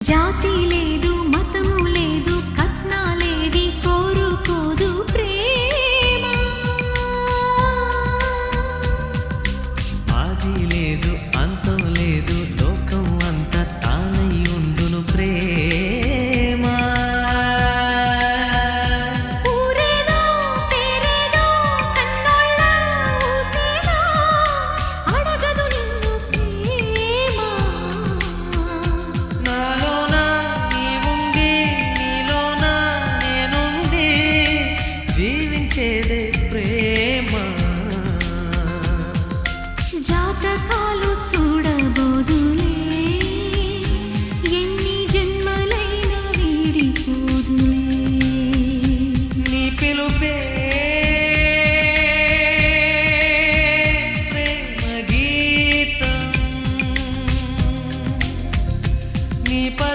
జాతి లేదు మతము లేదు కట్నాలేవి కోరుకోదు ప్రేమ ఆది లేదు అంతం లేదు లోకం అంతా తానై ఉండును ప్రేమ ఊరేదో పేరేదో కన్నోళ్ళ ఊసేదో అడగదు నిన్ను ప్రేమ నాలోన నీవుండి నీలోన నేనుండి జీవించేదే ప్రేమ జాతకాలు చూడబోదులే ఎన్ని జన్మలైన వీడిపోదులే నీ పిలుపే